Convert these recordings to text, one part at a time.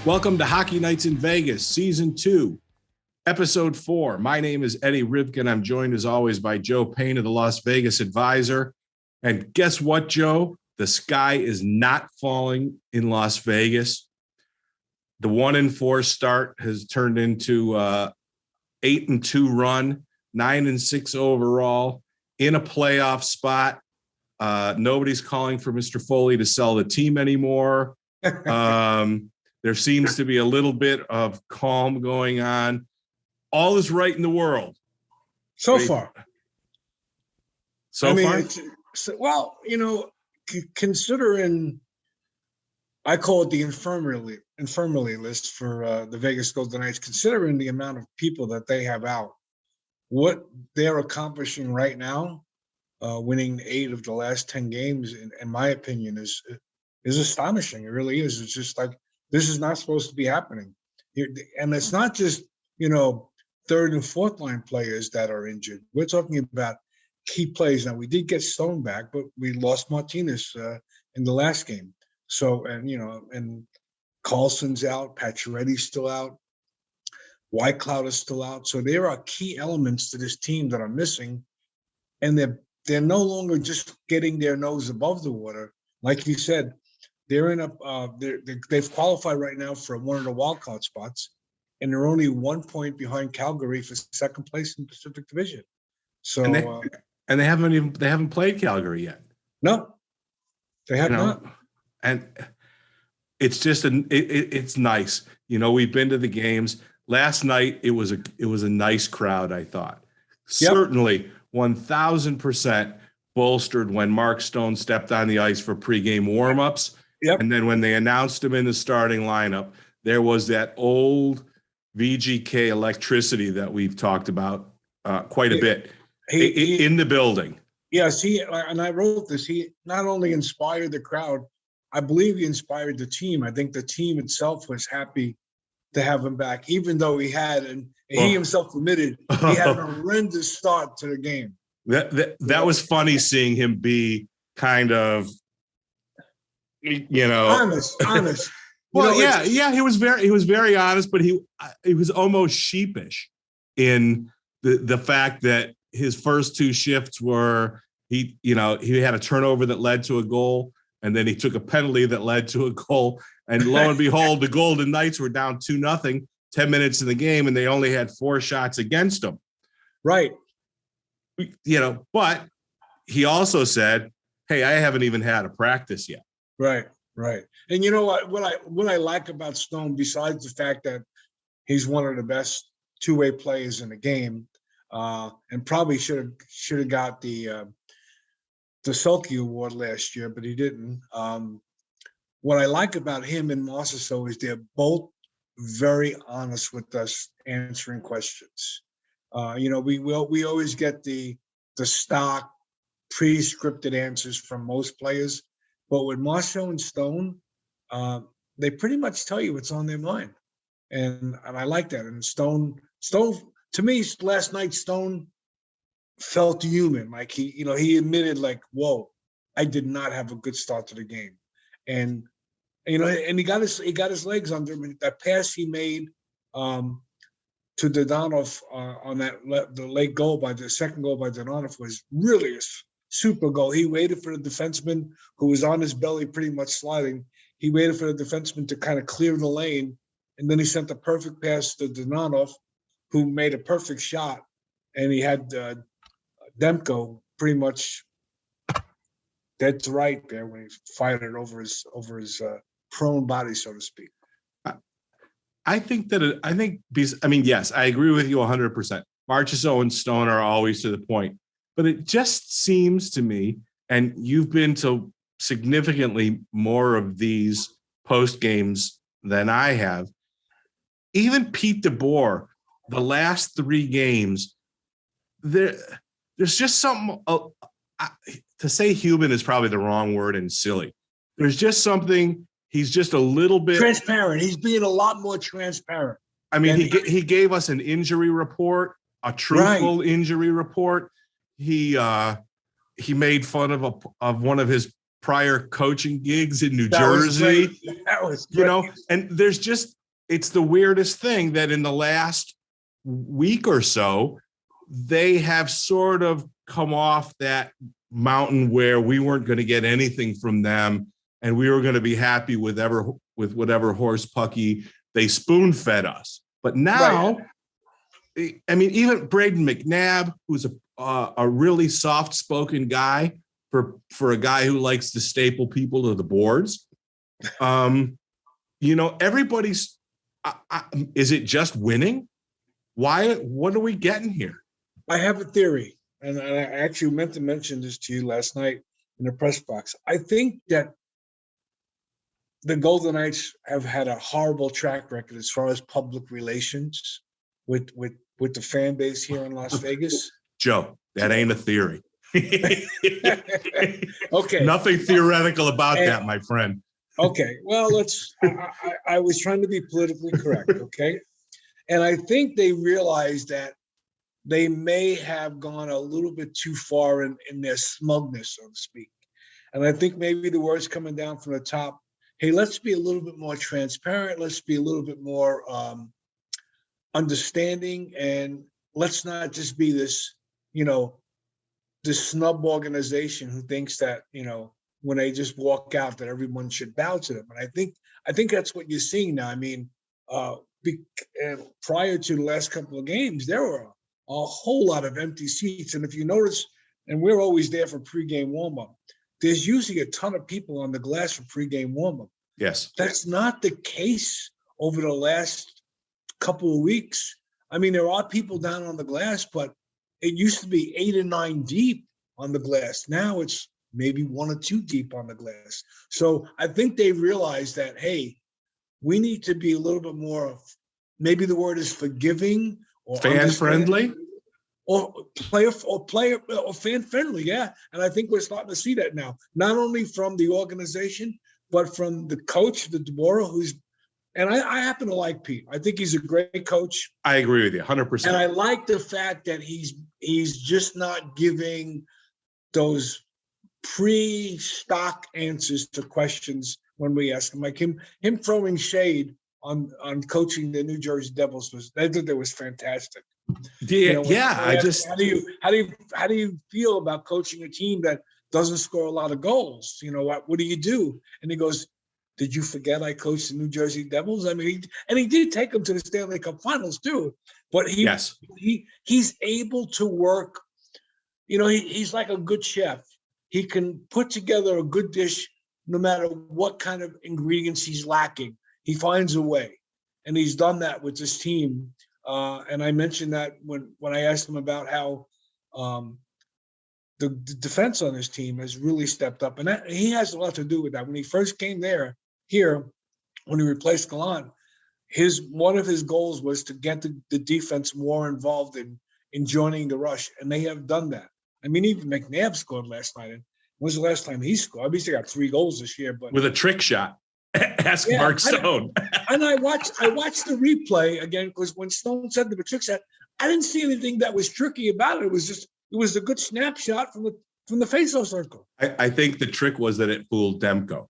Welcome to Hockey Nights in Vegas, Season 2, Episode 4. My name is Eddie Ribkin. I'm joined, as always, by Joe Payne of the Las Vegas Advisor. And guess what, Joe? The sky is not falling in Las Vegas. The 1-4 start has turned into 8-2 run, 9-6 overall, in a playoff spot. Nobody's calling for Mr. Foley to sell the team anymore. There seems to be a little bit of calm going on. All is right in the world. So far. Well, considering, I call it the infirmary list for the Vegas Golden Knights, considering the amount of people that they have out, what they're accomplishing right now, winning 8 of the last 10 games, in my opinion, is astonishing. It really is. It's just like, this is not supposed to be happening. And it's not just, third and fourth line players that are injured. We're talking about key players. Now, we did get Stone back, but we lost Martinez in the last game. So, and Carlson's out, Pacioretty's still out, Whitecloud is still out. So there are key elements to this team that are missing, and they're no longer just getting their nose above the water. Like you said, they're in they've qualified right now for one of the wild card spots, and they're only 1 point behind Calgary for second place in the Pacific Division. So, and they haven't played Calgary yet. No, they have not. And it's just it's nice. We've been to the games. Last night it was a nice crowd, I thought. Yep. Certainly 1,000% bolstered when Mark Stone stepped on the ice for pregame warmups. Yep. And then when they announced him in the starting lineup, there was that old VGK electricity that we've talked about quite a bit in the building. Yes, and I wrote this. He not only inspired the crowd, I believe he inspired the team. I think the team itself was happy to have him back, even though he himself admitted he had a horrendous start to the game. That was funny, seeing him be kind of, honest. Well, he was very honest, but he was almost sheepish in the fact that his first 2 shifts were he had a turnover that led to a goal, and then he took a penalty that led to a goal, and lo and behold, the Golden Knights were down 2-0, 10 minutes in the game, and they only had 4 shots against them. Right. But he also said, "Hey, I haven't even had a practice yet." Right. And you know what I like about Stone, besides the fact that he's one of the best two-way players in the game, and probably should have got the Selke Award last year, but he didn't. What I like about him and Marchessault is they're both very honest with us, answering questions. We always get the stock pre-scripted answers from most players. But with Marchessault and Stone, they pretty much tell you what's on their mind, and I like that. And Stone, to me, last night Stone felt human. Like he admitted, like, "Whoa, I did not have a good start to the game," and he got his legs under him. That pass he made to Dadonov on the late goal the second goal by Dadonov was really a super goal. He waited for the defenseman, who was on his belly pretty much sliding. He waited for the defenseman to kind of clear the lane, and then he sent the perfect pass to Dadonov, who made a perfect shot, and he had Demko pretty much dead to right there when he fired it over his prone body, so to speak. Yes, I agree with you 100%. Marchessault and Stone are always to the point. But it just seems to me, and you've been to significantly more of these post games than I have, even Pete DeBoer, the last 3 games, there's just something, to say human is probably the wrong word and silly. There's just something, he's just a little bit transparent. He's being a lot more transparent. I mean, he gave us an injury report, a truthful injury report. He made fun of one of his prior coaching gigs in New That was Jersey. great. That was great. You know, and there's just, it's the weirdest thing that in the last week or so, they have sort of come off that mountain where we weren't going to get anything from them, and we were going to be happy with whatever horse pucky they spoon fed us. But now, right. I mean, even Braden McNabb, who's a really soft spoken guy for a guy who likes to staple people to the boards. You know, everybody's. Is it just winning? Why? What are we getting here? I have a theory, and I actually meant to mention this to you last night in the press box. I think that the Golden Knights have had a horrible track record as far as public relations with the fan base here in Las Vegas. Joe, that ain't a theory. Okay. Nothing theoretical about that, my friend. Okay. Well, I was trying to be politically correct. Okay. And I think they realized that they may have gone a little bit too far in their smugness, so to speak. And I think maybe the word's coming down from the top. Hey, let's be a little bit more transparent. Let's be a little bit more understanding. And let's not just be this, you know, this snub organization who thinks that, you know, when they just walk out that everyone should bow to them. And I think that's what you're seeing now. I mean, prior to the last couple of games, there were a whole lot of empty seats. And if you notice, and we're always there for pregame warm-up, there's usually a ton of people on the glass for pregame warm-up. Yes. That's not the case over the last couple of weeks. I mean, there are people down on the glass, but it used to be 8 or 9 deep on the glass. Now it's maybe 1 or 2 deep on the glass. So I think they realized that, hey, we need to be a little bit more, maybe the word is forgiving or fan-friendly. Or fan friendly, yeah. And I think we're starting to see that now, not only from the organization, but from the coach, the DeBoer, and I happen to like Pete. I think he's a great coach. I agree with you 100%. And I like the fact that he's just not giving those pre-stock answers to questions when we ask him. Like him throwing shade on coaching the New Jersey Devils I think that was fantastic. Yeah, you know, how do you feel about coaching a team that doesn't score a lot of goals? You know, what do you do? And he goes, did you forget I coached the New Jersey Devils? I mean, he did take them to the Stanley Cup Finals too. But he's able to work. You know, he's like a good chef. He can put together a good dish no matter what kind of ingredients he's lacking. He finds a way, and he's done that with this team. And I mentioned that when I asked him about how the defense on his team has really stepped up, and he has a lot to do with that. When he first came here, when he replaced Gallant, one of his goals was to get the defense more involved in joining the rush, and they have done that. I mean, even McNabb scored last night. And when was the last time he scored? Obviously, got 3 goals this year, but with a trick shot. Ask Mark Stone. And I watched the replay again, because when Stone said the trick shot, I didn't see anything that was tricky about it. It was a good snapshot from the faceoff circle. I think the trick was that it fooled Demko.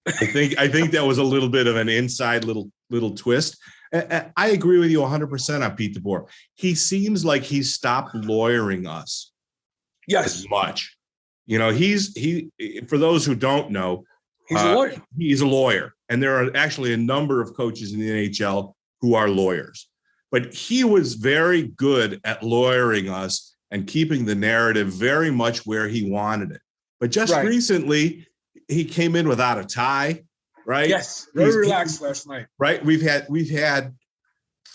I think that was a little bit of an inside little twist. I agree with you 100% on Pete DeBoer. He seems like he's stopped lawyering us. Yes. As much. You know, he for those who don't know, he's a lawyer. He's a lawyer. And there are actually a number of coaches in the NHL who are lawyers. But he was very good at lawyering us and keeping the narrative very much where he wanted it. But just recently, he came in without a tie, right? Yes, very relaxed last night. Right. We've had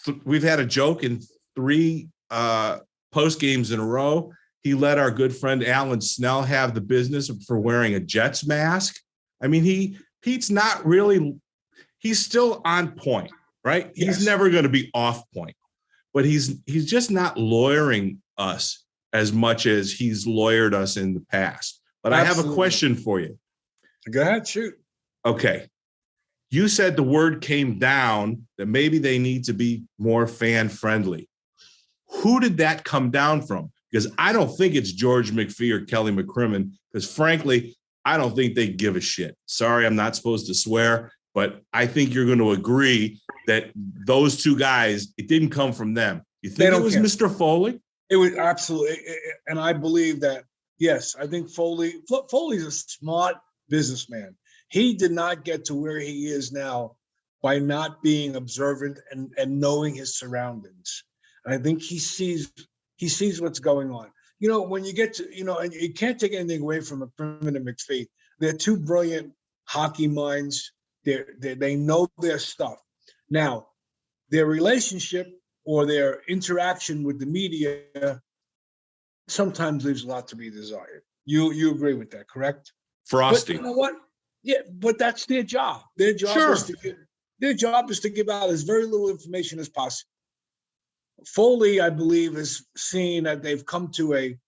a joke in 3 post games in a row. He let our good friend Alan Snell have the business for wearing a Jets mask. I mean, Pete's not really, he's still on point, right? Yes. He's never going to be off point, but he's just not lawyering us as much as he's lawyered us in the past. But Absolutely. I have a question for you. Go ahead, shoot. Okay. You said the word came down that maybe they need to be more fan friendly. Who did that come down from? Because I don't think it's George McPhee or Kelly McCrimmon, because frankly, I don't think they give a shit. Sorry, I'm not supposed to swear, but I think you're going to agree that those two guys, it didn't come from them. You think it was care. Mr. Foley? It was absolutely, and I believe that, yes, I think Foley's a smart businessman. He did not get to where he is now by not being observant and knowing his surroundings. And I think he sees what's going on. You know, when you get to, you know, and you can't take anything away from a primitive McPhee. They're two brilliant hockey minds. They know their stuff. Now, their relationship or their interaction with the media sometimes leaves a lot to be desired. You agree with that, correct? Frosty. But you know what? Yeah, but that's their job. Their job is to give out as very little information as possible. Foley, I believe, is seeing that they've come to a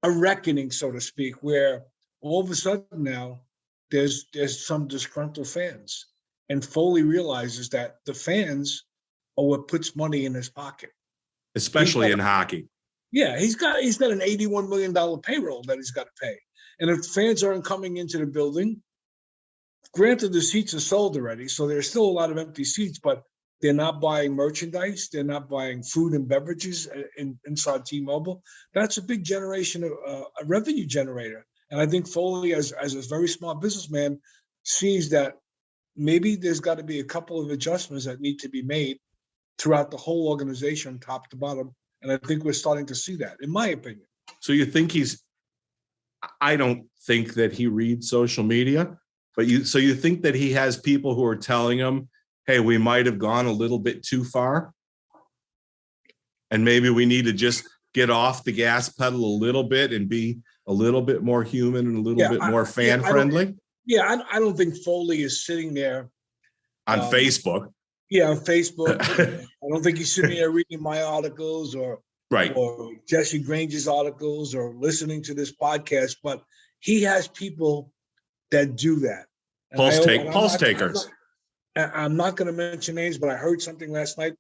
reckoning, so to speak, where all of a sudden now there's some disgruntled fans. And Foley realizes that the fans are what puts money in his pocket. Especially in hockey. Yeah, he's got an $81 million payroll that he's got to pay. And if fans aren't coming into the building, granted the seats are sold already, so there's still a lot of empty seats, but they're not buying merchandise. They're not buying food and beverages inside T-Mobile. That's a big generation of a revenue generator. And I think Foley, as a very smart businessman, sees that maybe there's got to be a couple of adjustments that need to be made throughout the whole organization, top to bottom. And I think we're starting to see that, in my opinion. So you think I don't think that he reads social media, but you think that he has people who are telling him, hey, we might have gone a little bit too far, and maybe we need to just get off the gas pedal a little bit and be a little bit more human and a little bit more fan friendly? I don't think Foley is sitting there on Facebook. Yeah, on Facebook. I don't think he's sitting there reading my articles or Jesse Grange's articles or listening to this podcast, but he has people that do that. Pulse takers. I'm not going to mention names, but I heard something last night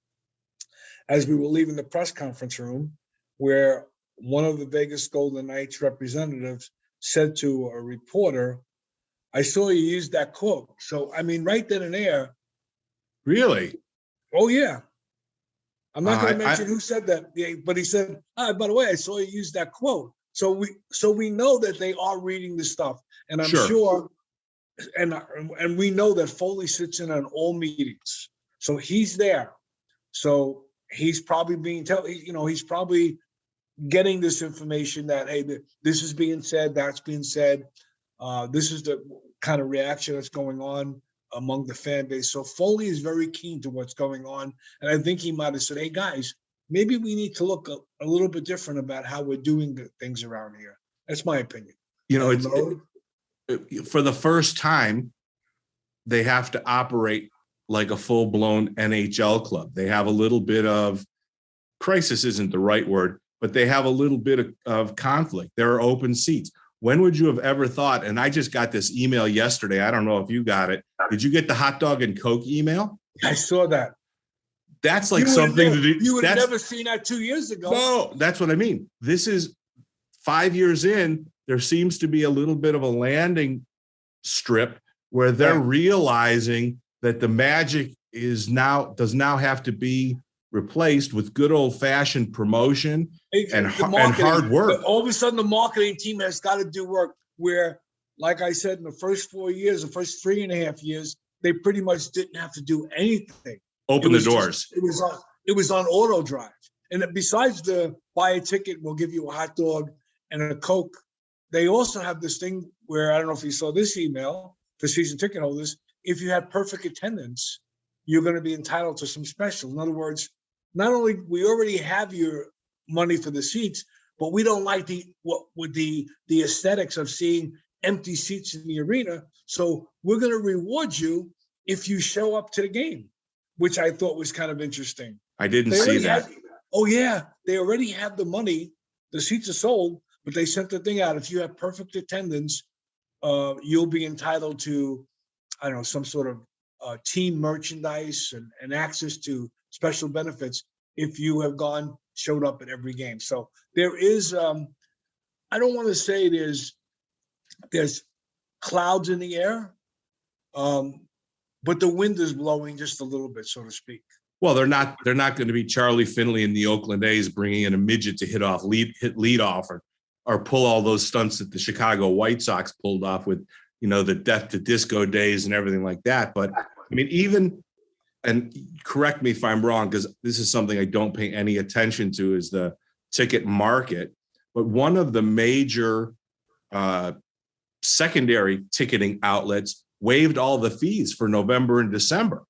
as we were leaving the press conference room where one of the Vegas Golden Knights representatives said to a reporter, I saw you use that quote. So, I mean, right then and there. Really? Oh, yeah. I'm not going to mention who said that, but he said, by the way, I saw you use that quote. So we know that they are reading the stuff. And I'm sure and we know that Foley sits in on all meetings. So he's there. So he's probably he's probably getting this information that, hey, this is being said, that's being said. This is the kind of reaction that's going on among the fan base. So Foley is very keen to what's going on. And I think he might have said, hey, guys, maybe we need to look a little bit different about how we're doing things around here. That's my opinion. You know, for the first time, they have to operate like a full-blown NHL club. They have a little bit of crisis isn't the right word, but they have a little bit of conflict. There are open seats. When would you have ever thought, and I just got this email yesterday, I don't know if you got it. Did you get the hot dog and Coke email? I saw that. That's like something to do. You would have never seen that 2 years ago. No, that's what I mean. This is 5 years in. There seems to be a little bit of a landing strip where they're realizing that the magic does now have to be replaced with good old fashioned promotion and hard work. All of a sudden, the marketing team has got to do work where, like I said, in the first 4 years, the first 3.5 years, they pretty much didn't have to do anything. Open the doors. It was on auto drive. And besides the buy a ticket, we'll give you a hot dog and a Coke. They also have this thing where, I don't know if you saw this email for season ticket holders, if you have perfect attendance, you're going to be entitled to some special. In other words, not only we already have your money for the seats, but we don't like the aesthetics of seeing empty seats in the arena. So we're going to reward you if you show up to the game, which I thought was kind of interesting. I didn't see that. They already have the money. The seats are sold, but they sent the thing out. If you have perfect attendance, you'll be entitled to, I don't know, some sort of team merchandise and access to special benefits if you have showed up at every game. So there is, I don't want to say there's clouds in the air, but the wind is blowing just a little bit, so to speak. Well, they're not going to be Charlie Finley and the Oakland A's bringing in a midget to hit lead off or pull all those stunts that the Chicago White Sox pulled off with, the death to disco days and everything like that. But I mean, even, and correct me if I'm wrong, because this is something I don't pay any attention to, is the ticket market. But one of the major secondary ticketing outlets waived all the fees for November and December.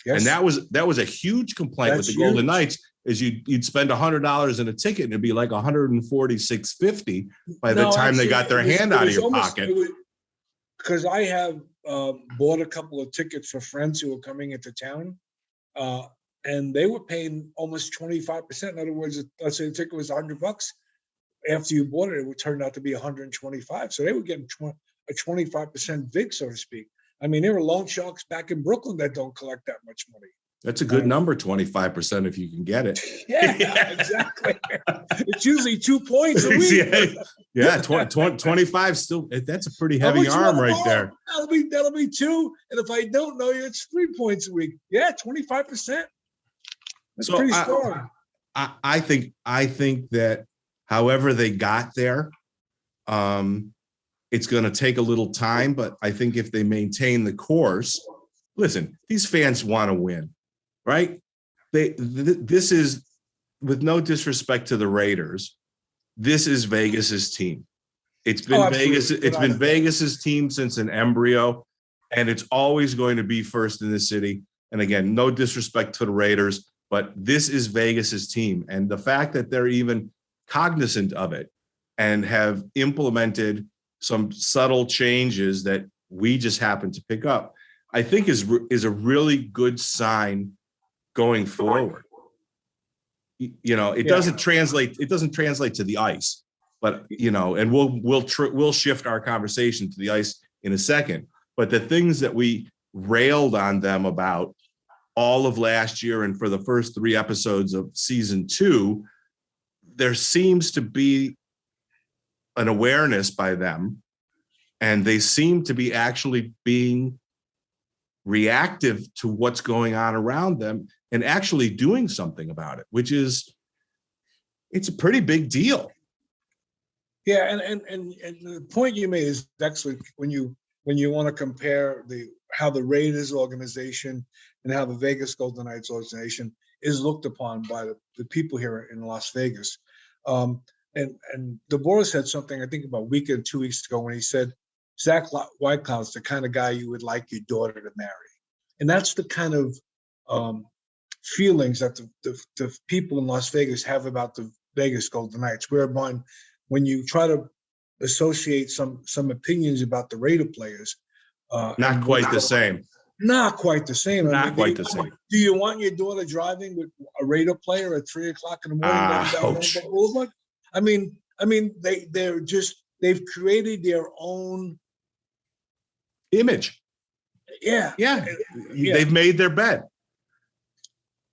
Yes. And that was a huge complaint with the Golden Knights, is you'd spend $100 in a ticket and it'd be like $146.50 by the time they got their hand out of your pocket. Because I have bought a couple of tickets for friends who were coming into town, and they were paying almost 25%. In other words, let's say the ticket was $100. After you bought it, it would turn out to be 125. So they were getting a 25% vig, so to speak. I mean, there are loan sharks back in Brooklyn that don't collect that much money. That's a good number, 25%, if you can get it. Yeah, exactly. It's usually 2 points a week. Yeah, 25 still. That's a pretty heavy arm right there. That'll be 2, and if I don't know you, it's 3 points a week. Yeah, 25%. That's pretty strong. I think that however they got there, it's going to take a little time, but I think if they maintain the course, listen, these fans want to win, right? This is, with no disrespect to the Raiders, this is Vegas's team. It's been Vegas's team since an embryo, and it's always going to be first in the city. And again, no disrespect to the Raiders, but this is Vegas's team. And the fact that they're even cognizant of it and have implemented some subtle changes that we just happen to pick up, I think is a really good sign going forward. It doesn't translate to the ice, but and we'll shift our conversation to the ice in a second. But the things that we railed on them about all of last year and for the first 3 episodes of season 2, there seems to be an awareness by them, and they seem to be actually being reactive to what's going on around them and actually doing something about it, which is, it's a pretty big deal. Yeah, and the point you made is excellent when you want to compare how the Raiders organization and how the Vegas Golden Knights organization is looked upon by the people here in Las Vegas. And DeBoer said something, I think about a week or 2 weeks ago, when he said, Zach Whitecloud's the kind of guy you would like your daughter to marry. And that's the kind of feelings that the people in Las Vegas have about the Vegas Golden Knights, whereby when you try to associate some opinions about the Raider players. Not quite the same. Not quite the same. Not quite the same. Do you want your daughter driving with a Raider player at 3:00 in the morning down Boulevard? I mean, they've created their own image. Yeah. They've made their bed,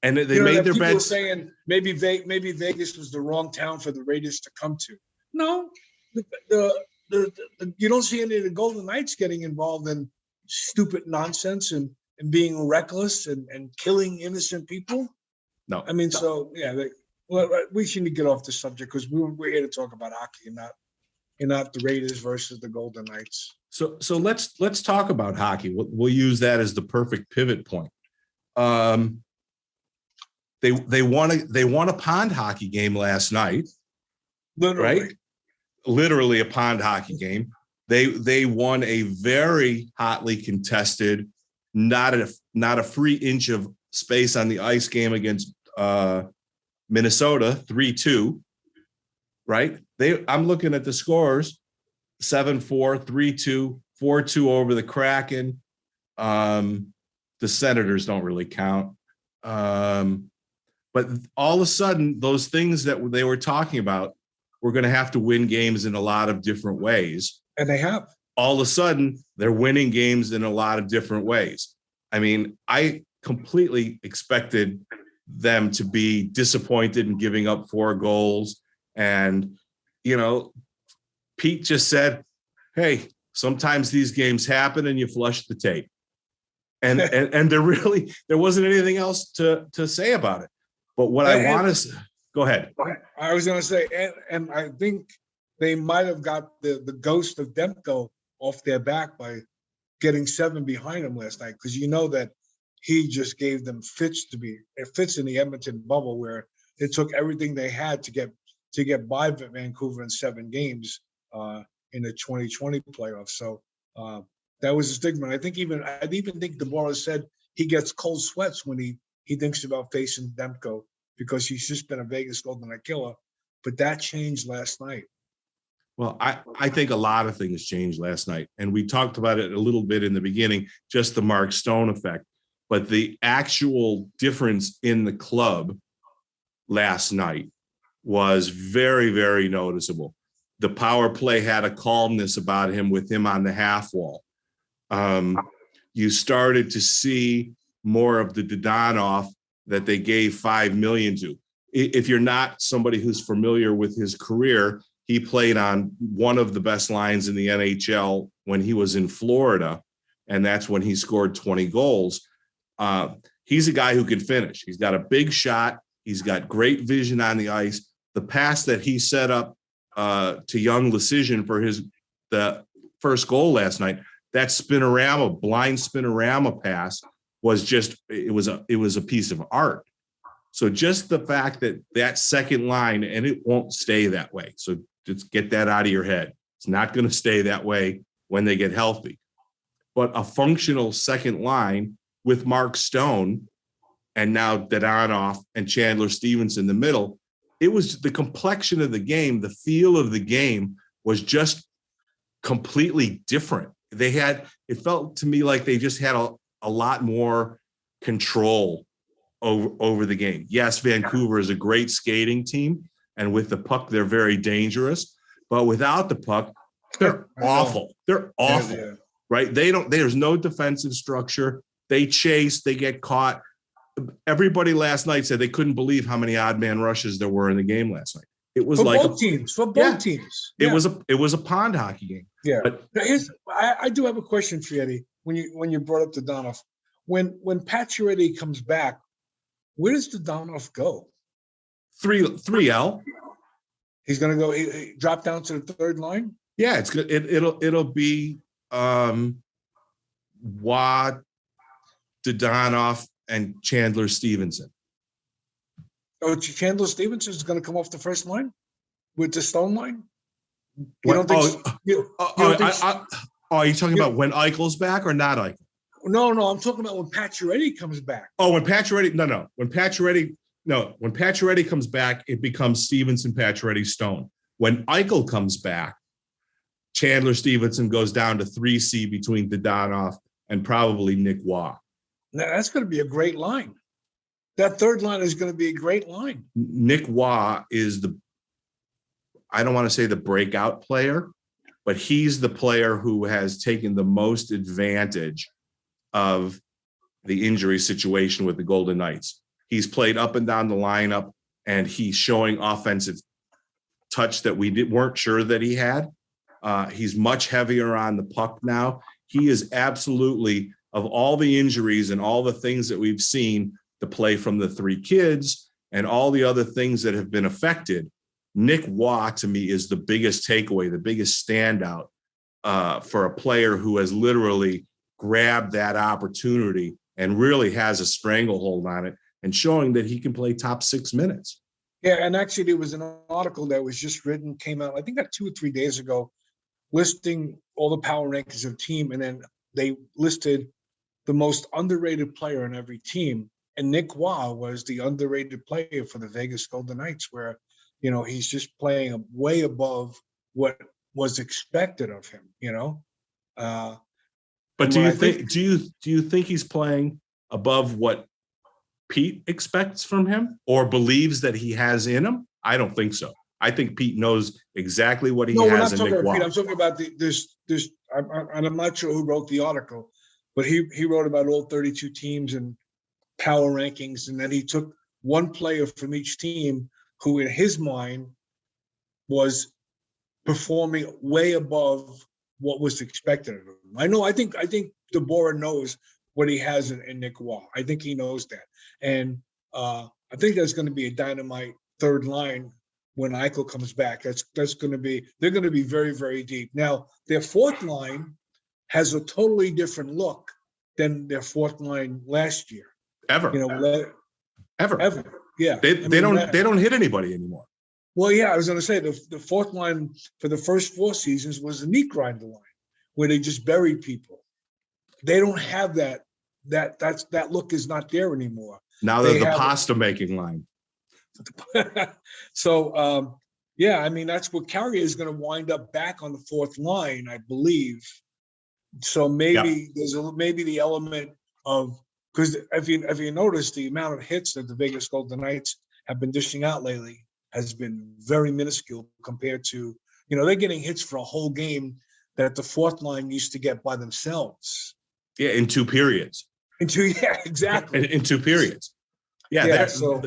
and they made their bed. Saying maybe Vegas was the wrong town for the Raiders to come to. No, you don't see any of the Golden Knights getting involved in stupid nonsense and being reckless and killing innocent people. No, I mean, so yeah. We shouldn't get off the subject because we're here to talk about hockey and not the Raiders versus the Golden Knights. So let's talk about hockey. We'll use that as the perfect pivot point. They won a pond hockey game last night. Literally. Right? Literally a pond hockey game. They won a very hotly contested, not a free inch of space on the ice game against Minnesota, 3-2. Right? I'm looking at the scores: 7-4, 3-2, 4-2 over the Kraken. The Senators don't really count. But all of a sudden, those things that they were talking about, we're going to have to win games in a lot of different ways. And they have. All of a sudden, they're winning games in a lot of different ways. I mean, I completely expected them to be disappointed in giving up 4 goals. And, Pete just said, hey, Sometimes these games happen and you flush the tape. And there wasn't anything else to say about it. But what I want to go ahead. I was going to say, and I think they might have got the ghost of Demko off their back by getting 7 behind him last night, because you know that he just gave them fits in the Edmonton bubble, where it took everything they had to get by Vancouver in 7 games in the 2020 playoffs. So that was a stigma. I even think DeBoer said he gets cold sweats when he thinks about facing Demko, because he's just been a Vegas Golden Knight killer. But that changed last night. Well, I think a lot of things changed last night, and we talked about it a little bit in the beginning, just the Mark Stone effect. But the actual difference in the club last night was very, very noticeable. The power play had a calmness about him with him on the half wall. You started to see more of the Dadonov that they gave $5 million to. If you're not somebody who's familiar with his career, he played on one of the best lines in the NHL when he was in Florida, and that's when he scored 20 goals. He's a guy who can finish. He's got a big shot. He's got great vision on the ice. The pass that he set up to Young Lecision for the first goal last night, that spinorama, blind spinorama pass was it was a piece of art. So just the fact that second line, and it won't stay that way. So just get that out of your head. It's not going to stay that way when they get healthy. But a functional second line with Mark Stone and now Dadonov and Chandler Stephenson in the middle, it was the complexion of the game, the feel of the game was just completely different. It felt to me like they just had a lot more control over the game. Yes, Vancouver is a great skating team, and with the puck, they're very dangerous. But without the puck, they're awful. They're awful, yeah. Right? There's no defensive structure. They chase, they get caught. Everybody last night said they couldn't believe how many odd man rushes there were in the game last night. It was for both teams. It was a pond hockey game. Yeah. But I do have a question for you, Eddie. When you brought up Dadonov, when Pacioretty comes back, where does Dadonov go? 3L. He's going to go drop down to the third line. Yeah, it's good. It'll be Watt, Dadonov, and Chandler Stephenson. Oh, Chandler Stephenson is going to come off the first line with the Stone line. Are you talking about when Eichel's back or not Eichel? No, I'm talking about when Pacioretty comes back. Oh, when Pacioretty comes back, it becomes Stephenson, Pacioretty, Stone. When Eichel comes back, Chandler Stephenson goes down to 3C between Dadonov and probably Nick Waugh. Now, that's going to be a great line. That third line is going to be a great line. Nick Waugh is I don't want to say the breakout player, but he's the player who has taken the most advantage of the injury situation with the Golden Knights. He's played up and down the lineup, and he's showing offensive touch that we weren't sure that he had. He's much heavier on the puck now. He is absolutely, of all the injuries and all the things that we've seen, the play from the 3 kids and all the other things that have been affected, Nick Waugh, to me, is the biggest takeaway, the biggest standout for a player who has literally grabbed that opportunity and really has a stranglehold on it and showing that he can play top 6 minutes. Yeah, and actually there was an article that was just written, came out, I think that 2 or 3 days ago, listing all the power rankings of team, and then they listed the most underrated player on every team. And Nick Waugh was the underrated player for the Vegas Golden Knights, where, he's just playing way above what was expected of him, But do you think he's playing above what Pete expects from him or believes that he has in him? I don't think so. I think Pete knows exactly what he has in Nick Waugh. Pete. I'm talking about I'm not sure who wrote the article, but he wrote about all 32 teams and power rankings, and then he took one player from each team who in his mind was performing way above what was expected of him. I think DeBoer knows what he has in Nick Wall. I think he knows that. And I think there's going to be a dynamite third line when Eichel comes back. They're going to be very, very deep. Now, their fourth line has a totally different look than their fourth line last year. Ever. Ever. Yeah. They don't hit anybody anymore. Well, yeah, I was going to say the fourth line for the first 4 seasons was the meat grinder line, where they just buried people. They don't have that. That look is not there anymore. Now they're the pasta making line. So, yeah, I mean, that's what Carrier is going to wind up back on the fourth line, I believe. So maybe there's maybe the element of, because if you notice, the amount of hits that the Vegas Golden Knights have been dishing out lately has been very minuscule compared to, they're getting hits for a whole game that the fourth line used to get by themselves. Yeah, in 2 periods. Yeah, exactly. In 2 periods. Yeah. So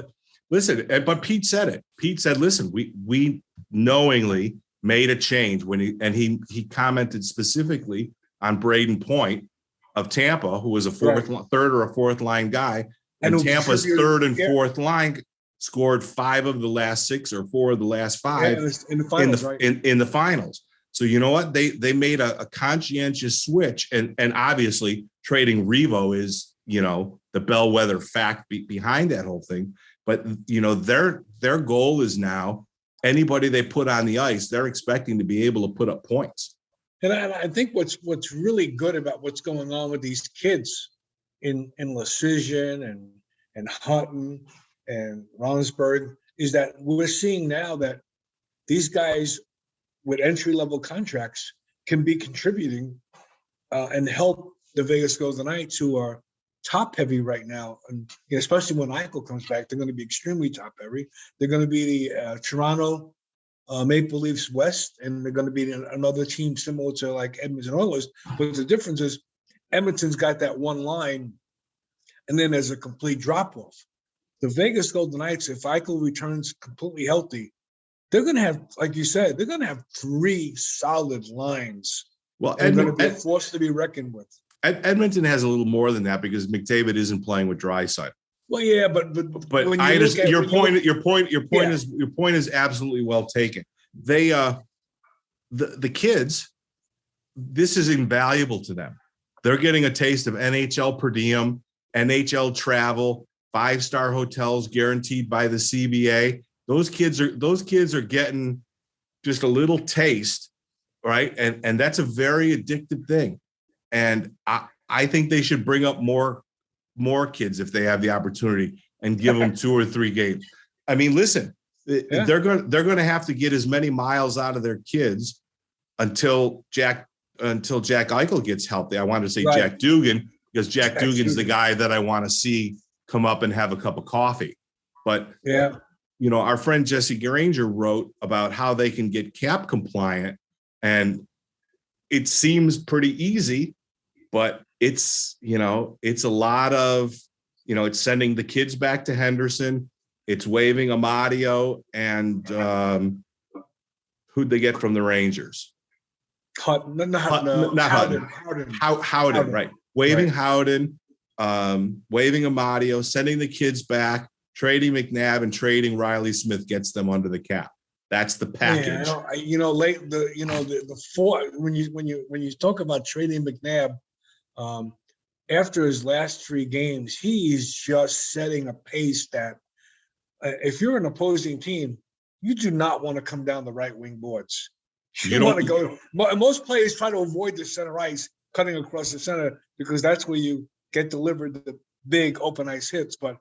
listen, but Pete said it. Pete said, "Listen, we knowingly made a change when he commented specifically on Braden Point of Tampa, who was a third or a fourth line guy, and Tampa's third and fourth line scored 5 of the last 6 or 4 of the last 5 in the finals, in the finals. So you know what? They made a conscientious switch, and obviously trading Revo is the bellwether fact behind that whole thing. But their goal is now anybody they put on the ice, they're expecting to be able to put up points. And I think what's really good about what's going on with these kids in Lecision and Hutton and Ronsberg is that we're seeing now that these guys with entry-level contracts can be contributing and help the Vegas Golden Knights, who are top-heavy right now, and especially when Eichel comes back, they're going to be extremely top-heavy. They're going to be the Toronto Maple Leafs West, and they're going to be another team similar to like Edmonton Oilers. But the difference is Edmonton's got that one line, and then there's a complete drop-off. The Vegas Golden Knights, if Eichel returns completely healthy, they're going to have, like you said, they're going to have 3 solid lines. Well, they're going to be a force to be reckoned with. Edmonton has a little more than that because McDavid isn't playing with Draisaitl. Well, yeah, but when I understand your point. Your point is absolutely well taken. They the kids, this is invaluable to them. They're getting a taste of NHL per diem, NHL travel, 5-star hotels guaranteed by the CBA. Those kids are getting just a little taste, right? And that's a very addictive thing. And I think they should bring up more kids if they have the opportunity and give them 2 or 3 games. I mean, listen, they're going to have to get as many miles out of their kids until Jack Eichel gets healthy. I wanted to say Jack Dugan because Jack Dugan's the guy that I want to see come up and have a cup of coffee. But our friend Jesse Granger wrote about how they can get cap compliant, and it seems pretty easy, but it's a lot of, it's sending the kids back to Henderson. It's waiving Amadio and who'd they get from the Rangers? Howden, right. Waiving Howden, waiving Amadio, sending the kids back, trading McNabb and trading Riley Smith gets them under the cap. That's the package. The 4 when you talk about trading McNabb, after his last 3 games, he's just setting a pace that if you're an opposing team, you do not want to come down the right wing boards. You want to go. Most players try to avoid the center ice, cutting across the center, because that's where you get delivered the big open ice hits. But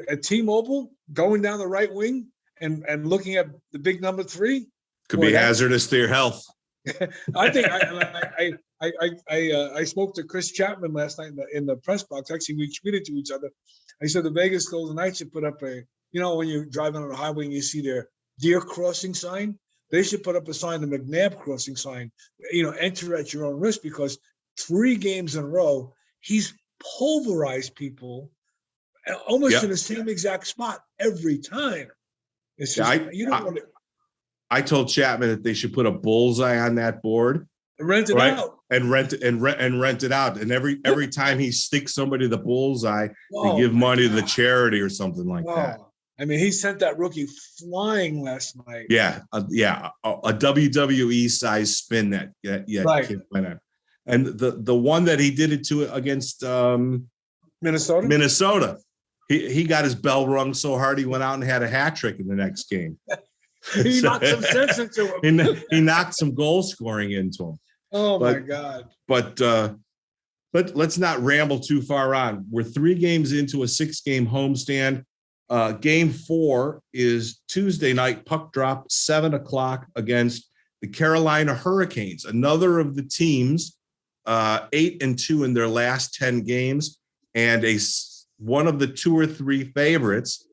at T-Mobile, going down the right wing and looking at the big number 3 could be hazardous to your health. I think I spoke to Chris Chapman last night in the press box. Actually, we tweeted to each other. I said the Vegas Golden Knights should put up when you're driving on the highway and you see their deer crossing sign, they should put up a sign, the McNabb crossing sign, enter at your own risk, because 3 games in a row, he's pulverized people almost in the same exact spot every time. It's just, I told Chapman that they should put a bullseye on that board Rent it right? out. And rent it out. And every time he sticks somebody the bullseye, they give my money to the God. charity or something like that. I mean, he sent that rookie flying last night. Yeah, a WWE size spin that Right. kid went on. And the one that he did it to against Minnesota, he got his bell rung so hard he went out and had a hat trick in the next game. He knocked some sense into him. He knocked some goal scoring into him. Oh my God. But let's not ramble too far on. We're 3 games into a 6-game homestand. Game 4 is Tuesday night, puck drop, 7:00 against the Carolina Hurricanes, another of the teams 8-2 in their last 10 games, and one of the 2 or 3 favorites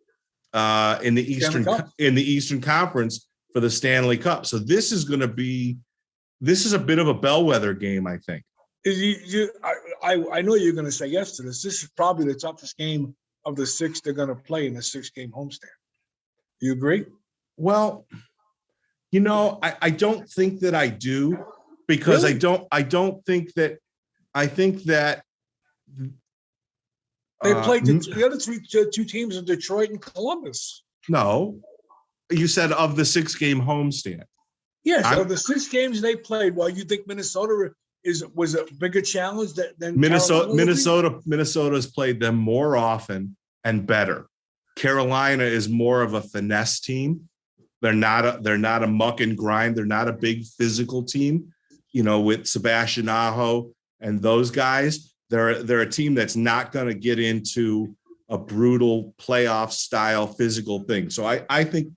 in the Eastern Conference for the Stanley Cup. So this is a bit of a bellwether game, I think. I know you're going to say yes to this. This is probably the toughest game of the 6 they're going to play in the 6-game homestand. You agree? Well, I don't think that I do, because Really? I think that They played the other 2 teams in Detroit and Columbus. no, you said of the 6-game homestand. Yes, of the 6 games they played, well, you think Minnesota was a bigger challenge than Minnesota's played them more often and better. Carolina is more of a finesse team. They're not a muck and grind. They're not a big physical team, with Sebastian Aho and those guys. They're a team that's not going to get into a brutal playoff style physical thing. So I think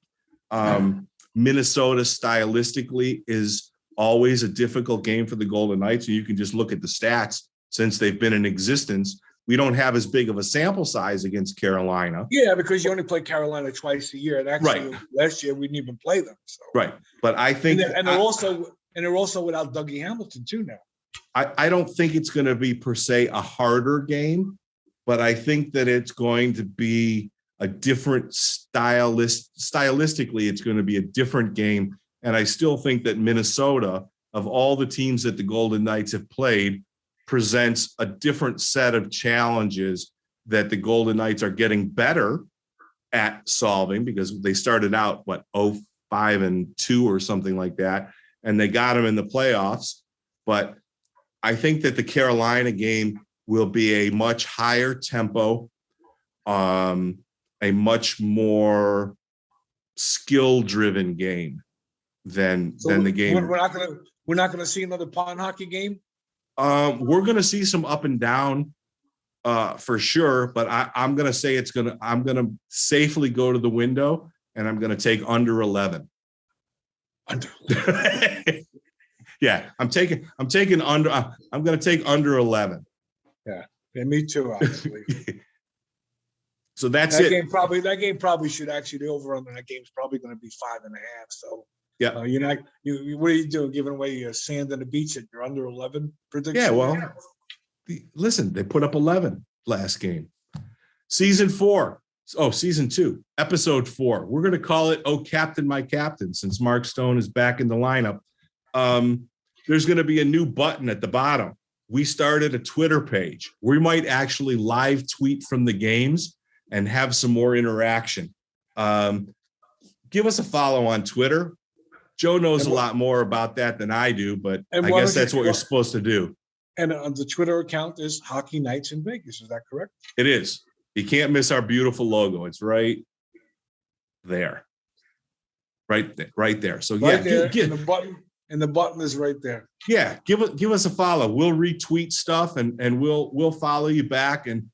Minnesota stylistically is always a difficult game for the Golden Knights. And you can just look at the stats since they've been in existence. We don't have as big of a sample size against Carolina. Yeah, because you only play Carolina twice a year. And actually, last year we didn't even play them. So. Right. But I think they're also without Dougie Hamilton too now. I don't think it's going to be per se a harder game, but I think that it's going to be a different stylistically, it's going to be a different game. And I still think that Minnesota, of all the teams that the Golden Knights have played, presents a different set of challenges that the Golden Knights are getting better at solving, because they started out, 5-2 or something like that, and they got them in the playoffs. But I think that the Carolina game will be a much higher tempo, a much more skill-driven game than the game. We're not gonna see another pond hockey game. We're gonna see some up and down, for sure. But I'm gonna say I'm gonna safely go to the window, and I'm gonna take under 11. Under 11. Yeah, I'm taking under. I'm gonna take under 11. Yeah, me too. Actually. So that's that it. That game probably should actually, the over under that game is probably going to be 5.5. So yeah, what are you doing? Giving away sand on the beach at your under 11 prediction? Yeah, well, listen, they put up 11 last game. Season 2, episode 4. We're going to call it "Oh Captain, My Captain," since Mark Stone is back in the lineup. There's going to be a new button at the bottom. We started a Twitter page. We might actually live tweet from the games and have some more interaction. Give us a follow on Twitter. Joe knows a lot more about that than I do, but I guess that's what you're supposed to do. And the Twitter account is Hockey Nights in Vegas. Is that correct? It is. You can't miss our beautiful logo. It's right there. Right there. So right there, and the button is right there. Yeah, give us a follow. We'll retweet stuff and we'll follow you back. And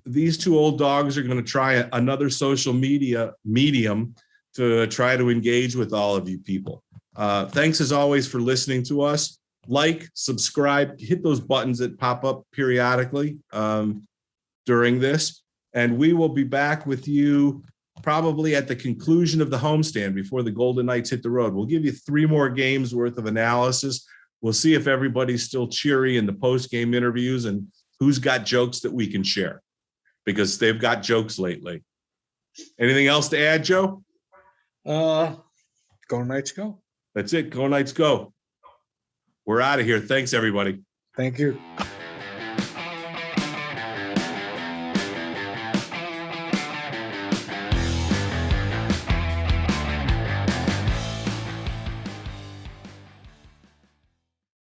these 2 old dogs are going to try another social media medium to try to engage with all of you people. Thanks as always for listening to us. Like, subscribe, hit those buttons that pop up periodically during this. And we will be back with you probably at the conclusion of the homestand before the Golden Knights hit the road. We'll give you 3 more games worth of analysis. We'll see if everybody's still cheery in the post-game interviews and who's got jokes that we can share, because they've got jokes lately. Anything else to add, Joe? Go Knights, go. That's it. Go Knights, go. We're out of here. Thanks, everybody. Thank you.